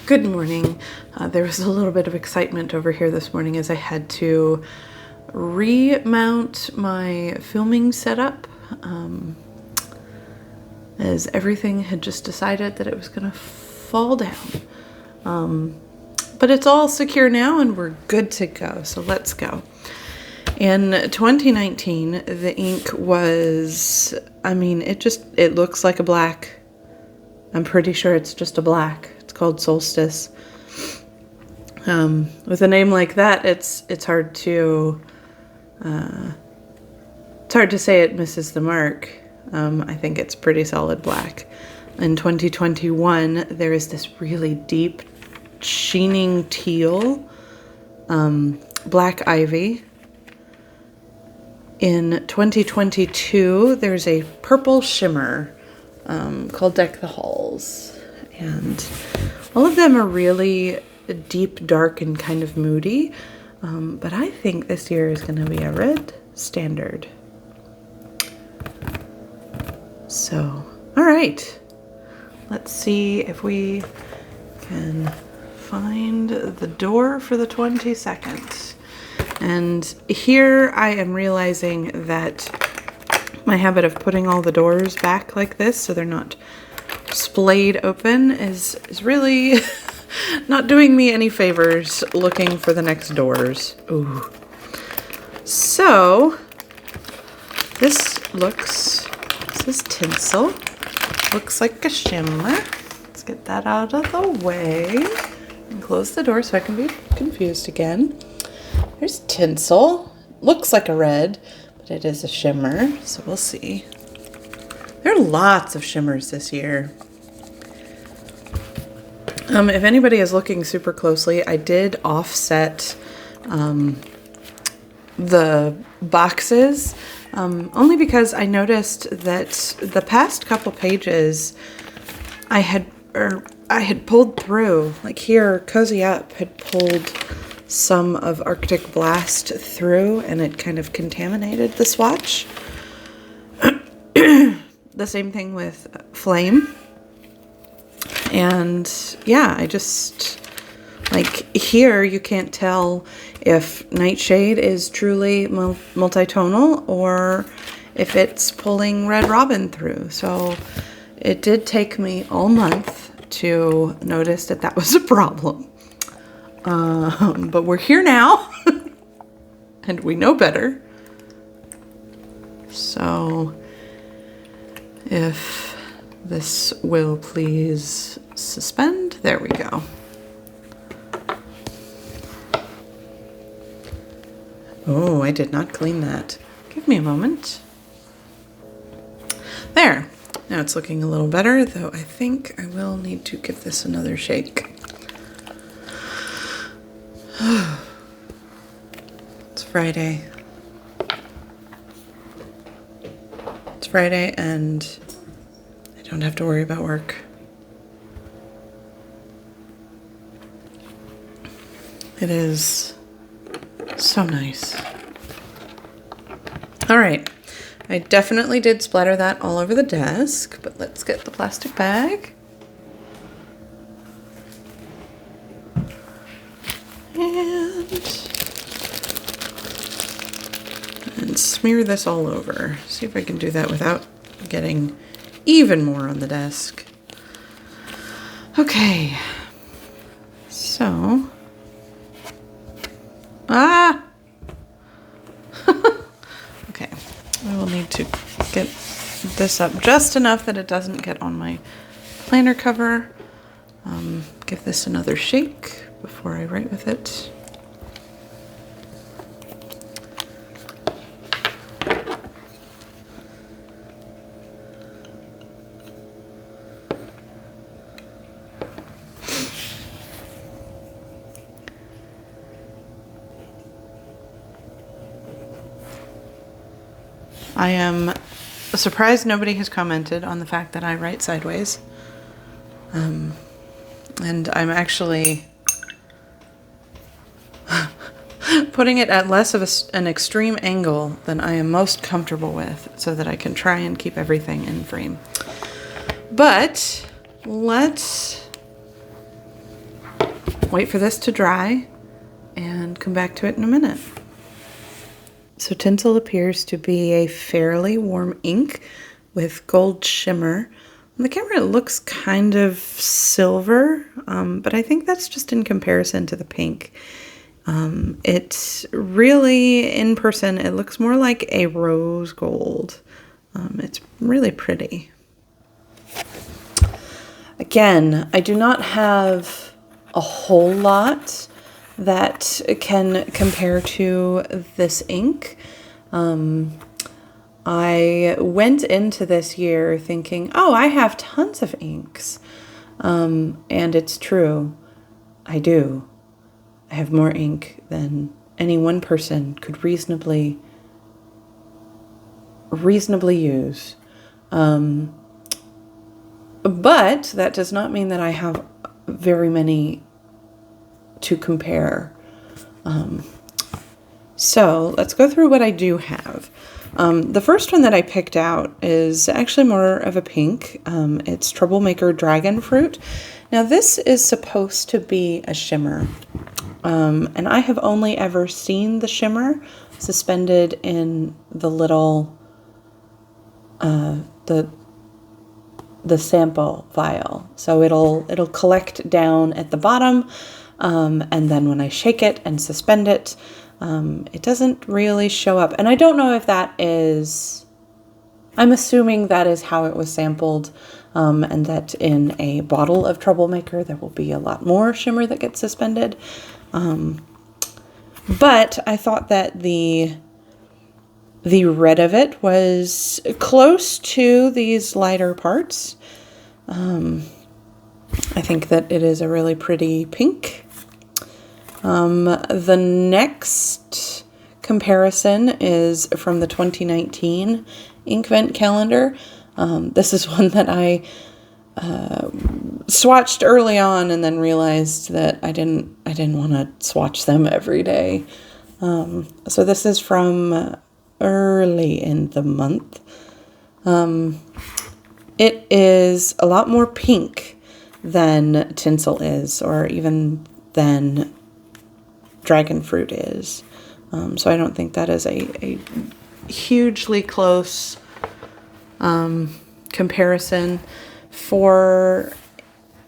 Good morning. There was a little bit of excitement over here this morning as I had to remount my filming setup, as everything had just decided that it was going to fall down. But it's all secure now and we're good to go, so let's go. In 2019, the ink was, it looks like a black. I'm pretty sure it's just a black. It's called Solstice. With a name like that, it's hard to say it misses the mark. I think it's pretty solid black. In 2021, there is this really deep, sheening teal, black ivy. In 2022, there's a purple shimmer called Deck the Halls. And all of them are really deep, dark, and kind of moody. But I think this year is going to be a red standard. So, all right. Let's see if we can find the door for the 22nd. And here I am realizing that my habit of putting all the doors back like this so they're not splayed open is really not doing me any favors looking for the next doors. Ooh. So this is tinsel. Looks like a shimmer. Let's get that out of the way and close the door so I can be confused again. There's tinsel. Looks like a red, but it is a shimmer, so we'll see. There are lots of shimmers this year. If anybody is looking super closely, I did offset the boxes, only because I noticed that the past couple pages I had pulled through. Like here, Cozy Up had pulled some of Arctic Blast through and it kind of contaminated the swatch. The same thing with Flame. And yeah, I just, like here you can't tell if Nightshade is truly multitonal or if it's pulling Red Robin through. So it did take me all month to notice that that was a problem. But we're here now and we know better. So if this will please suspend, there we go. Oh, I did not clean that. Give me a moment. There. Now it's looking a little better, though I think I will need to give this another shake. It's Friday. It's Friday and I don't have to worry about work. It is so nice. All right. I definitely did splatter that all over the desk, but let's get the plastic bag. And smear this all over. See if I can do that without getting even more on the desk. Okay. So. Okay. I will need to get this up just enough that it doesn't get on my planner cover. Give this another shake before I write with it. I am surprised nobody has commented on the fact that I write sideways. And I'm actually putting it at less of an extreme angle than I am most comfortable with so that I can try and keep everything in frame. But let's wait for this to dry and come back to it in a minute. So Tinsel appears to be a fairly warm ink with gold shimmer. On the camera it looks kind of silver, but I think that's just in comparison to the pink. It really, in person, it looks more like a rose gold. It's really pretty. Again, I do not have a whole lot that can compare to this ink. I went into this year thinking, oh, I have tons of inks. And it's true. I do. I have more ink than any one person could reasonably use. But that does not mean that I have very many to compare. So let's go through what I do have. The first one that I picked out is actually more of a pink. It's Troublemaker Dragon Fruit. Now this is supposed to be a shimmer. And I have only ever seen the shimmer suspended in the little, the sample vial. So it'll collect down at the bottom, and then when I shake it and suspend it, it doesn't really show up. And I don't know if that is, I'm assuming that is how it was sampled, and that in a bottle of Troublemaker there will be a lot more shimmer that gets suspended. But I thought that the red of it was close to these lighter parts. I think that it is a really pretty pink. The next comparison is from the 2019 Inkvent calendar. This is one that I swatched early on and then realized that I didn't want to swatch them every day. So this is from early in the month. It is a lot more pink than Tinsel is, or even than Dragon Fruit is. So I don't think that is a hugely close comparison. For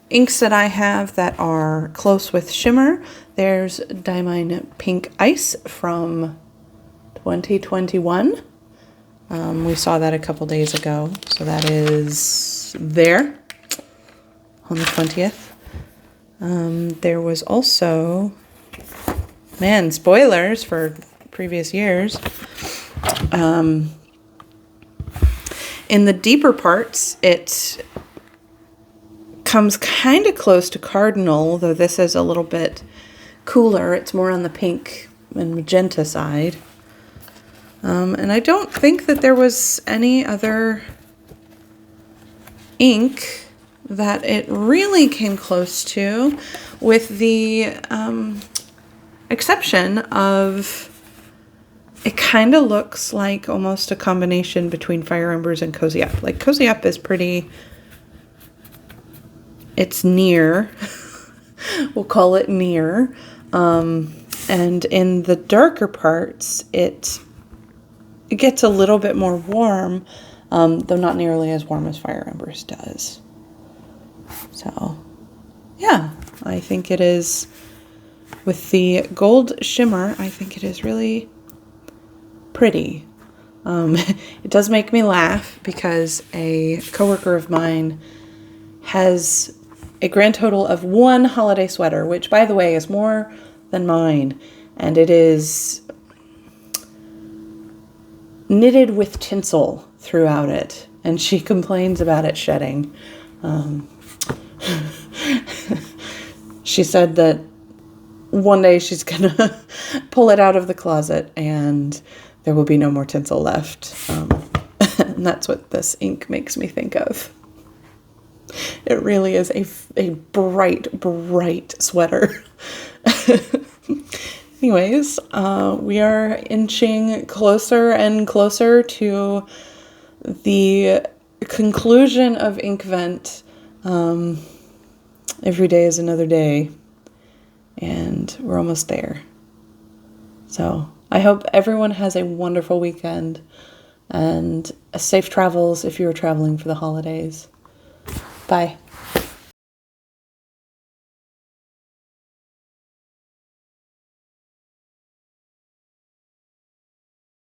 inks that I have that are close with shimmer, there's Diamine Pink Ice from 2021. We saw that a couple days ago, so that is there on the 20th. There was also, man, spoilers for previous years. In the deeper parts, it comes kind of close to Cardinal, though this is a little bit cooler. It's more on the pink and magenta side. And I don't think that there was any other ink that it really came close to, with the exception of, it kind of looks like almost a combination between Fire Embers and Cozy Up. Like, Cozy Up is pretty, it's near, we'll call it near. And in the darker parts, it gets a little bit more warm, though not nearly as warm as Fire Embers does. So, yeah, I think it is, with the gold shimmer, I think it is really pretty. It does make me laugh because a coworker of mine has a grand total of one holiday sweater, which, by the way, is more than mine, and it is knitted with tinsel throughout it, and she complains about it shedding. She said that one day she's gonna pull it out of the closet and there will be no more tinsel left. And that's what this ink makes me think of. It really is a bright, bright sweater. Anyways, we are inching closer and closer to the conclusion of Inkvent. Every day is another day. and we're almost there. So I hope everyone has a wonderful weekend and safe travels if you're traveling for the holidays. Bye.